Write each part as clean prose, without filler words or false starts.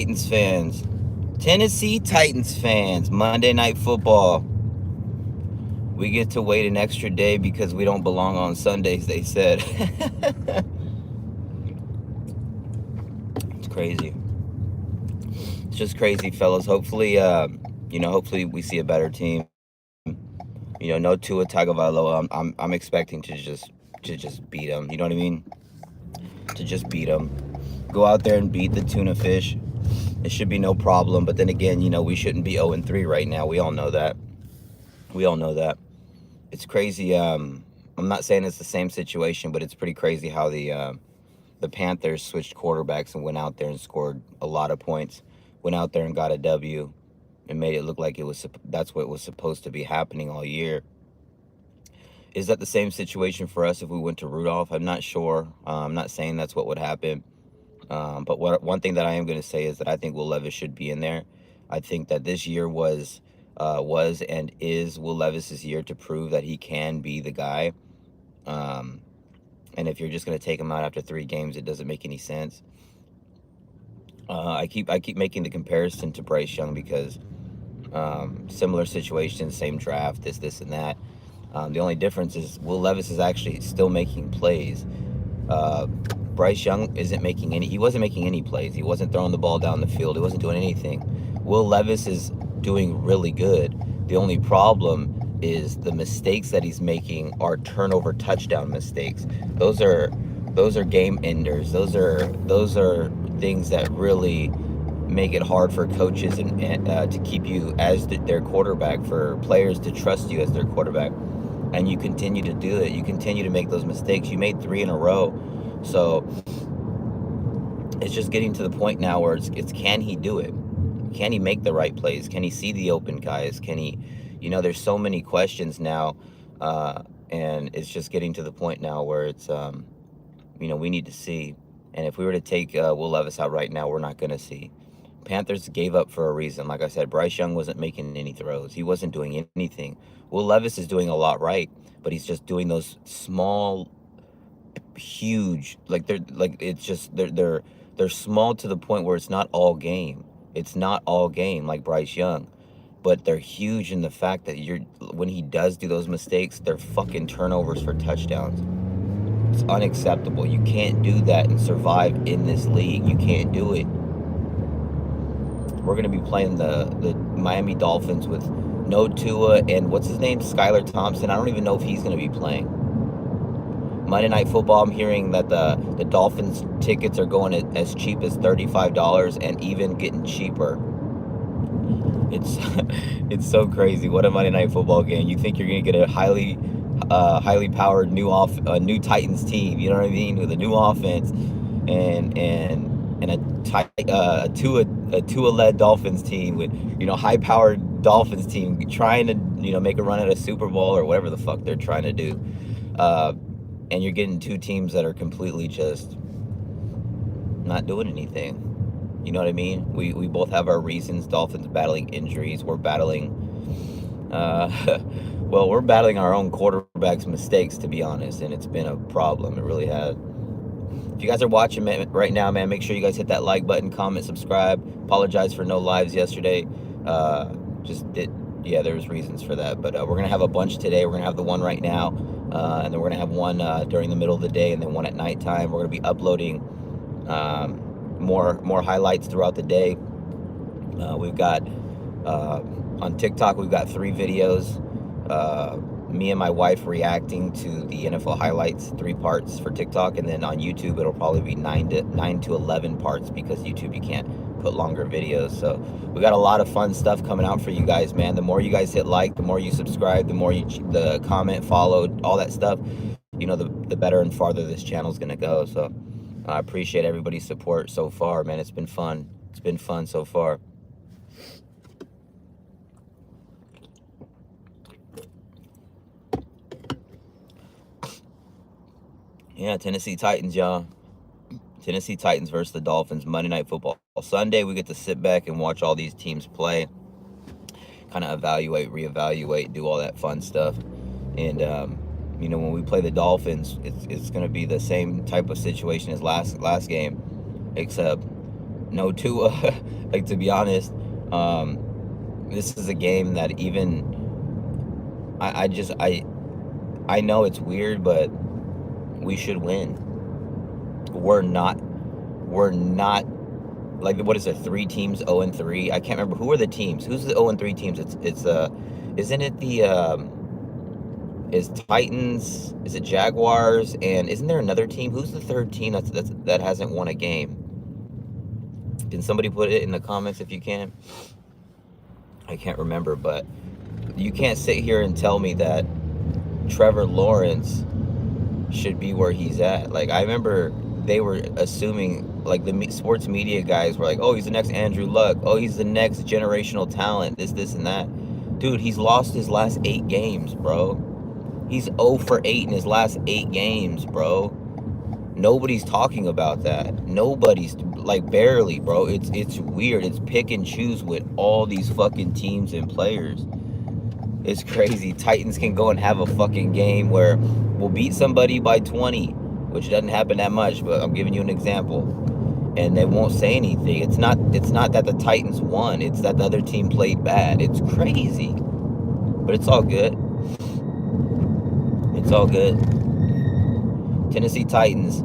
Titans fans, Tennessee Titans fans, Monday Night Football. We get to wait an extra day because we don't belong on Sundays, they said. It's crazy. It's just crazy, fellas. Hopefully, hopefully we see a better team. No Tua Tagovailoa. I'm expecting to just beat them. You know what I mean? To just beat them. Go out there and beat the tuna fish. It should be no problem. But then again, we shouldn't be 0-3 right now. We all know that. It's crazy. I'm not saying it's the same situation, but it's pretty crazy how the Panthers switched quarterbacks and went out there and scored a lot of points. Went out there and got a W and made it look like that's what was supposed to be happening all year. Is that the same situation for us if we went to Rudolph? I'm not sure. I'm not saying that's what would happen. But one thing that I am going to say is that I think Will Levis should be in there. I think that this year was and is Will Levis's year to prove that he can be the guy. And if you're just going to take him out after 3 games, it doesn't make any sense. I keep making the comparison to Bryce Young because similar situation, same draft, this and that. The only difference is Will Levis is actually still making plays. Bryce Young isn't making any. He wasn't making any plays. He wasn't throwing the ball down the field. He wasn't doing anything. Will Levis is doing really good. The only problem is the mistakes that he's making are turnover touchdown mistakes. Those are game enders. Those are things that really make it hard for coaches and to keep you as their quarterback, for players to trust you as their quarterback. And you continue to do it. You continue to make those mistakes. You made 3 in a row. So it's just getting to the point now where it's can he do it? Can he make the right plays? Can he see the open guys? Can he, there's so many questions now. And it's just getting to the point now where it's, we need to see. And if we were to take Will Levis out right now, we're not going to see. Panthers gave up for a reason. Like I said, Bryce Young wasn't making any throws. He wasn't doing anything. Will Levis is doing a lot right, but he's just doing those small, huge, they're small to the point where it's not all game. It's not all game like Bryce Young, but they're huge in the fact that when he does do those mistakes, they're fucking turnovers for touchdowns. It's unacceptable. You can't do that and survive in this league. You can't do it. We're going to be playing the Miami Dolphins with no Tua and what's his name? Skylar Thompson. I don't even know if he's going to be playing. Monday Night Football, I'm hearing that the Dolphins tickets are going as cheap as $35 and even getting cheaper. It's so crazy. What a Monday Night Football game. You think you're going to get a highly powered new Titans team, you know what I mean, with a new offense and a Tua-led Dolphins team with, high-powered Dolphins team trying to, make a run at a Super Bowl or whatever the fuck they're trying to do. And you're getting 2 teams that are completely just not doing anything. You know what I mean? We both have our reasons. Dolphins battling injuries. We're battling, we're battling our own quarterback's mistakes, to be honest, and it's been a problem. It really has. If you guys are watching right now, man, make sure you guys hit that like button, comment, subscribe. Apologize for no lives yesterday. There was reasons for that, but we're gonna have a bunch today. We're gonna have the one right now, and then we're gonna have one during the middle of the day, and then one at nighttime. We're gonna be uploading more highlights throughout the day. We've got on TikTok, we've got 3 videos. Me and my wife reacting to the NFL highlights, 3 parts for TikTok, and then on YouTube it'll probably be 9 to 11 parts because YouTube you can't put longer videos. So we got a lot of fun stuff coming out for you guys, man. The more you guys hit like, the more you subscribe, the more the comment, follow, all that stuff, the better and farther this channel's gonna go. So I appreciate everybody's support so far, man. It's been fun. It's been fun so far. Yeah, Tennessee Titans, y'all. Tennessee Titans versus the Dolphins, Monday Night Football. Sunday, we get to sit back and watch all these teams play, kind of evaluate, reevaluate, do all that fun stuff. And, when we play the Dolphins, it's going to be the same type of situation as last game, except no Tua. Like, to be honest, this is a game that even I know it's weird, but we should win. We're not like, what is it? 3 teams 0-3. I can't remember who are the teams. Who's the 0-3 teams? It's isn't it the is Titans? Is it Jaguars? And isn't there another team? Who's the third team that hasn't won a game? Can somebody put it in the comments if you can? I can't remember, but you can't sit here and tell me that Trevor Lawrence should be where he's at. Like, I remember they were assuming, like, the sports media guys were like, oh, he's the next Andrew Luck. Oh, he's the next generational talent. This, and that. Dude, he's lost his last 8 games, bro. He's 0-for-8 in his last 8 games, bro. Nobody's talking about that. Nobody's, like, barely, bro. It's weird. It's pick and choose with all these fucking teams and players. It's crazy. Titans can go and have a fucking game where we'll beat somebody by 20, which doesn't happen that much, but I'm giving you an example. And they won't say anything. It's not that the Titans won. It's that the other team played bad. It's crazy. But it's all good. It's all good. Tennessee Titans,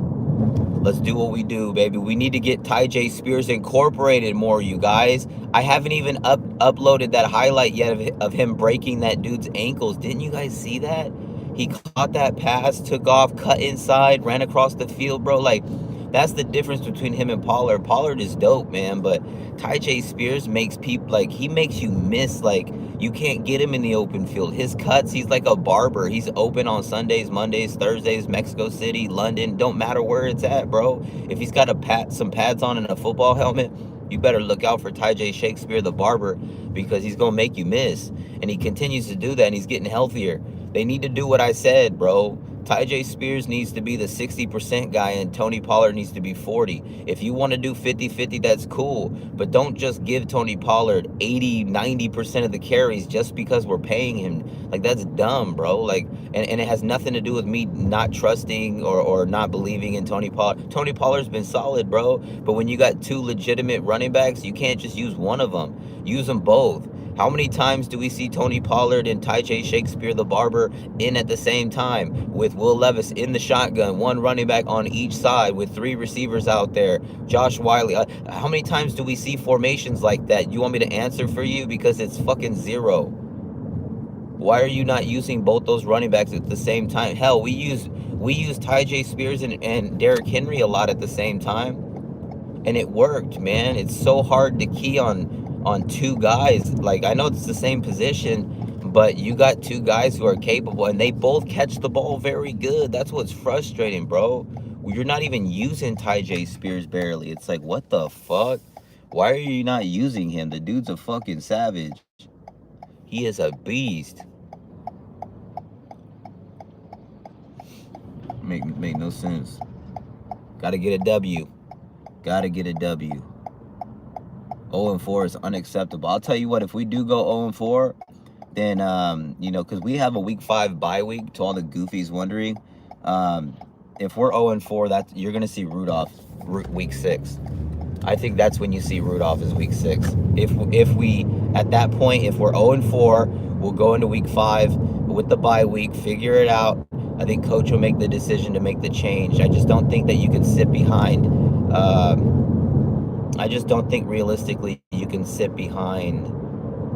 let's do what we do, baby. We need to get Tyjae Spears incorporated more, you guys. I haven't even uploaded that highlight yet of him breaking that dude's ankles. Didn't you guys see that? He caught that pass, took off, cut inside, ran across the field, bro. Like, that's the difference between him and Pollard. Pollard is dope, man, but Tyjae Spears makes people, like, he makes you miss, like, you can't get him in the open field. His cuts, he's like a barber. He's open on Sundays, Mondays, Thursdays, Mexico City, London. Don't matter where it's at, bro. If he's got some pads on and a football helmet, you better look out for Tyjae Shakespeare, the barber, because he's going to make you miss. And he continues to do that, and he's getting healthier. They need to do what I said, bro. Tyjae Spears needs to be the 60% guy, and Tony Pollard needs to be 40. If you want to do 50-50, that's cool. But don't just give Tony Pollard 80, 90% of the carries just because we're paying him. Like, that's dumb, bro. Like, and it has nothing to do with me not trusting or not believing in Tony Pollard. Tony Pollard's been solid, bro. But when you got 2 legitimate running backs, you can't just use one of them. Use them both. How many times do we see Tony Pollard and Tyjae Shakespeare, the barber, in at the same time with Will Levis in the shotgun, 1 running back on each side with 3 receivers out there, Josh Wiley? How many times do we see formations like that? You want me to answer for you? Because it's fucking 0. Why are you not using both those running backs at the same time? Hell, we use Tyjae Spears and Derrick Henry a lot at the same time, and it worked, man. It's so hard to key on 2 guys. Like, I know it's the same position, but you got 2 guys who are capable, and they both catch the ball very good. That's what's frustrating, bro. You're not even using Tyjae Spears barely. It's like, what the fuck? Why are you not using him? The dude's a fucking savage. He is a beast. Make no sense. Gotta get a W. Gotta get a W. 0-4 is unacceptable. I'll tell you what, if we do go 0-4, then, you know, because we have a week 5 bye week, to all the goofies wondering. If we're 0-4, you're going to see Rudolph week 6. I think that's when you see Rudolph is week 6. If we, at that point, if we're 0-4, we'll go into week 5 with the bye week, figure it out. I think coach will make the decision to make the change. I just don't think that you can sit behind, I just don't think realistically you can sit behind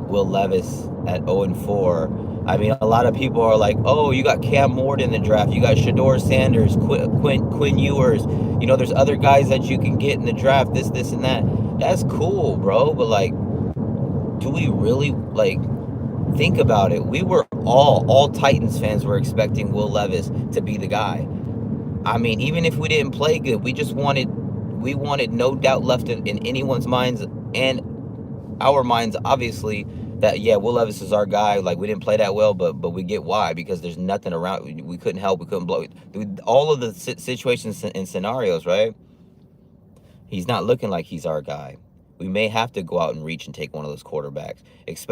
Will Levis at 0-4. I mean, a lot of people are like, oh, you got Cam Ward in the draft. You got Shador Sanders, Quinn Ewers. You know, there's other guys that you can get in the draft, this, and that. That's cool, bro. But, like, do we really, like, think about it? We were all Titans fans were expecting Will Levis to be the guy. I mean, even if we didn't play good, we wanted no doubt left in anyone's minds and our minds, obviously, that, yeah, Will Levis is our guy. Like, we didn't play that well, but we get why, because there's nothing around. We couldn't help. We couldn't blow it. All of the situations and scenarios, right? He's not looking like he's our guy. We may have to go out and reach and take one of those quarterbacks.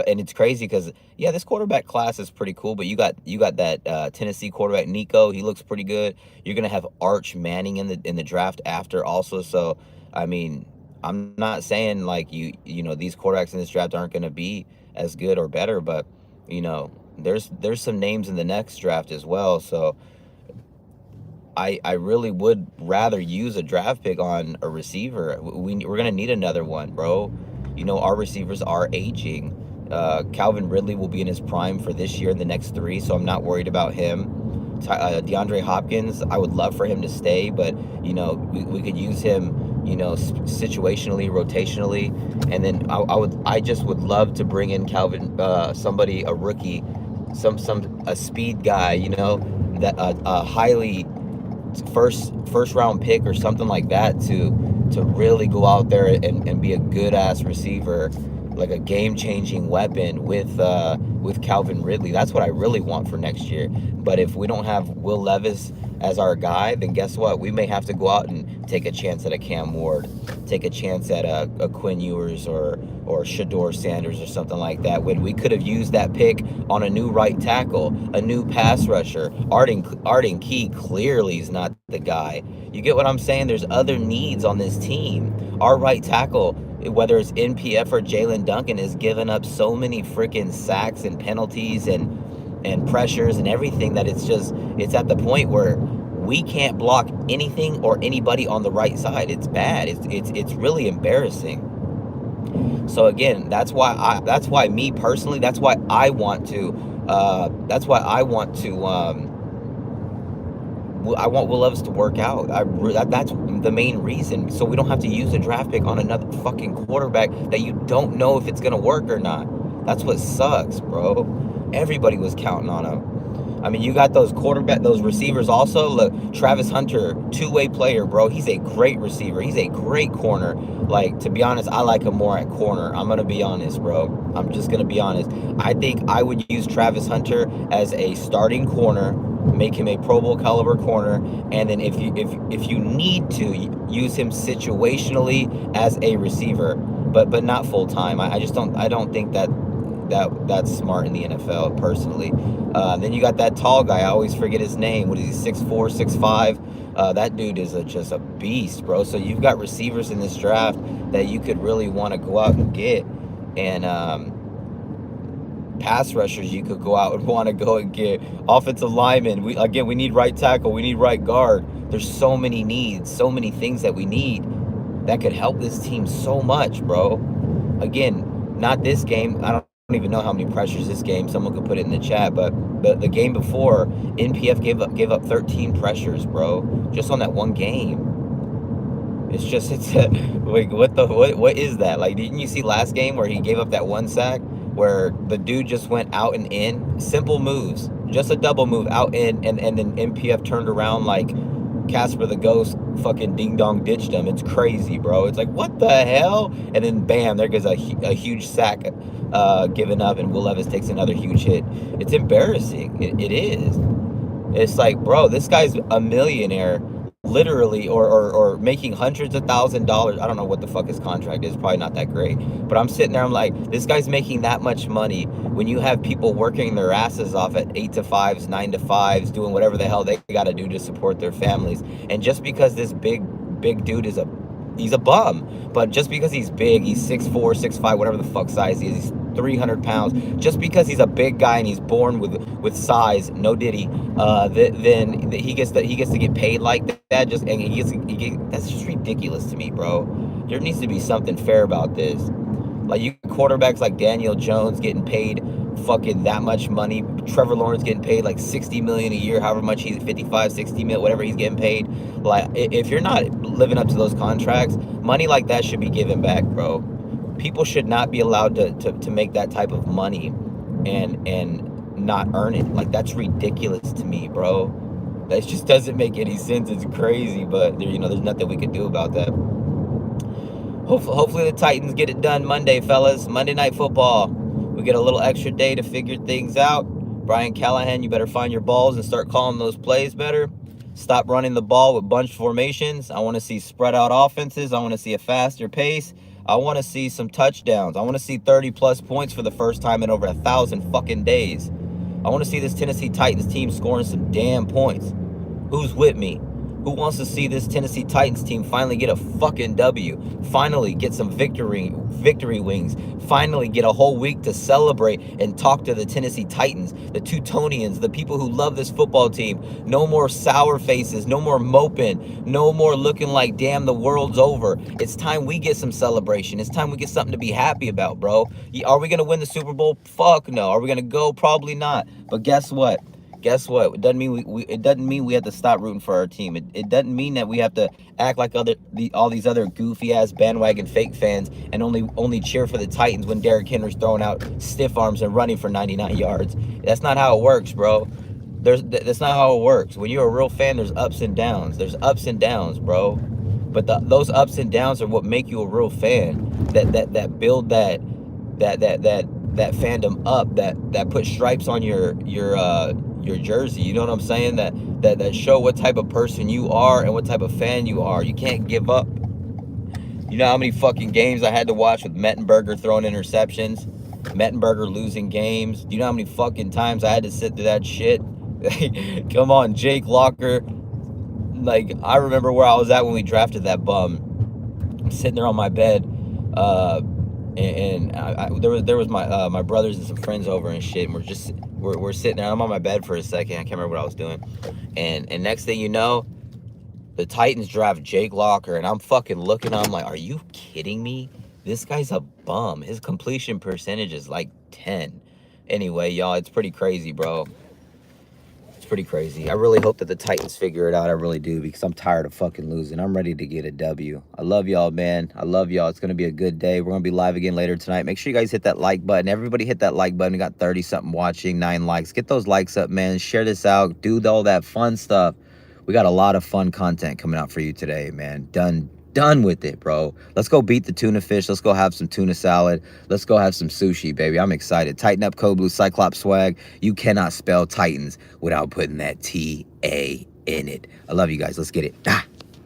And it's crazy because, yeah, this quarterback class is pretty cool, but you got that Tennessee quarterback, Nico. He looks pretty good. You're going to have Arch Manning in the draft after also. So, I mean, I'm not saying like these quarterbacks in this draft aren't going to be as good or better, but there's some names in the next draft as well. So I really would rather use a draft pick on a receiver. We're gonna need another one, bro. Our receivers are aging. Calvin Ridley will be in his prime for this year and the next 3, so I'm not worried about him. DeAndre Hopkins, I would love for him to stay, but we could use him, situationally, rotationally, and then I just would love to bring in Calvin, somebody, a rookie, a speed guy, that a highly first round pick or something like that to really go out there and be a good ass receiver, like a game changing weapon with Calvin Ridley. That's what I really want for next year. But if we don't have Will Levis as our guy, then guess what? We may have to go out and take a chance at a Cam Ward, take a chance at a Quinn Ewers or Shador Sanders or something like that, when we could have used that pick on a new right tackle, a new pass rusher. Arden Key clearly is not the guy. You get what I'm saying? There's other needs on this team. Our right tackle, whether it's NPF or Jalen Duncan, is giving up so many freaking sacks and penalties and pressures and everything that it's at the point where we can't block anything or anybody on the right side. It's bad. It's really embarrassing. So again, that's why me personally, that's why I want I want Will Levis to work out. That's the main reason. So we don't have to use a draft pick on another fucking quarterback that you don't know if it's gonna work or not. That's what sucks, bro. Everybody was counting on him. I mean, you got those receivers also. Look, Travis Hunter, two-way player, bro. He's a great receiver. He's a great corner. Like, to be honest, I like him more at corner. I'm going to be honest, bro. I'm just going to be honest. I think I would use Travis Hunter as a starting corner, make him a Pro Bowl caliber corner, and then if you need to, use him situationally as a receiver, but not full-time. I don't think that's smart in the NFL, personally. Then you got that tall guy. I always forget his name. What is he, 6'4", 6'5"? That dude is just a beast, bro. So you've got receivers in this draft that you could really want to go out and get. And pass rushers you could go out and want to go and get. Offensive linemen. We need right tackle. We need right guard. There's so many needs, so many things that we need that could help this team so much, bro. Again, not this game. I don't even know how many pressures this game. Someone could put it in the chat, but the game before, NPF gave up 13 pressures, bro, just on that one game. Like, what is that? Like, didn't you see last game where he gave up that one sack where the dude just went out and in, simple moves, just a double move out in, and then NPF turned around like Casper the Ghost fucking ding dong ditched him. It's crazy, bro. It's like, what the hell? And then bam, there goes a huge sack given up, and Will Levis takes another huge hit. It's embarrassing. It is. It's like, bro, this guy's a millionaire, literally, or making hundreds of $1,000s. I don't know what the fuck his contract is. Probably not that great. But I'm sitting there, I'm like, this guy's making that much money when you have people working their asses off at 8 to 5s, 9 to 5s, doing whatever the hell they got to do to support their families. And just because this big dude he's a bum, but just because he's big, he's 6'4", 6'5", whatever the fuck size he is, he's 300 pounds, just because he's a big guy and he's born with size, no diddy, then he gets to get paid like that. That's just ridiculous to me, bro. There needs to be something fair about this. Like, you quarterbacks like Daniel Jones getting paid fucking that much money, Trevor Lawrence getting paid like $60 million a year, however much he's 55, 60 million, whatever he's getting paid. Like, if you're not living up to those contracts, money like that should be given back, bro. People should not be allowed to make that type of money and not earn it. Like, that's ridiculous to me, bro. That just doesn't make any sense. It's crazy, but there's nothing we could do about that. Hopefully the Titans get it done Monday, fellas. Monday Night Football. We get a little extra day to figure things out. Brian Callahan, you better find your balls and start calling those plays better. Stop running the ball with bunch formations. I want to see spread out offenses. I want to see a faster pace. I want to see some touchdowns. I want to see 30-plus points for the first time in over 1,000 fucking days. I want to see this Tennessee Titans team scoring some damn points. Who's with me? Who wants to see this Tennessee Titans team finally get a fucking W? Finally get some victory wings. Finally get a whole week to celebrate and talk to the Tennessee Titans, the Teutonians, the people who love this football team. No more sour faces, no more moping, no more looking like, damn, the world's over. It's time we get some celebration. It's time we get something to be happy about, bro. Are we going to win the Super Bowl? Fuck no. Are we going to go? Probably not. But guess what? Guess what? It doesn't mean it doesn't mean we have to stop rooting for our team. It doesn't mean that we have to act like all these other goofy ass bandwagon fake fans and only cheer for the Titans when Derrick Henry's throwing out stiff arms and running for 99 yards. That's not how it works, bro. That's not how it works. When you're a real fan, there's ups and downs. There's ups and downs, bro. But those ups and downs are what make you a real fan. That build that fandom up. That put stripes on your jersey. You know what I'm saying? That show what type of person you are and what type of fan you are. You can't give up. You know how many fucking games I had to watch with Mettenberger throwing interceptions, Mettenberger losing games? Do you know how many fucking times I had to sit through that shit? Come on, Jake Locker. Like, I remember where I was at when we drafted that bum. I'm sitting there on my bed, and there was my brothers and some friends over and shit, and we're sitting there. I'm on my bed for a second. I can't remember what I was doing, and next thing you know, the Titans draft Jake Locker, and I'm fucking looking. I'm like, are you kidding me? This guy's a bum. His completion percentage is like 10. Anyway, y'all, it's pretty crazy, bro. It's pretty crazy. I really hope that the Titans figure it out. I really do, because I'm tired of fucking losing. I'm ready to get a W. I love y'all, man. I love y'all. It's going to be a good day. We're going to be live again later tonight. Make sure you guys hit that like button. Everybody hit that like button. We got 30-something watching, 9 likes. Get those likes up, man. Share this out. Do all that fun stuff. We got a lot of fun content coming out for you today, man. Done with it, bro. Let's go beat the tuna fish. Let's go have some tuna salad. Let's go have some sushi, baby. I'm excited. Tighten up Code Blue Cyclops swag. You cannot spell Titans without putting that T-A in it. I love you guys. Let's get it. Ah.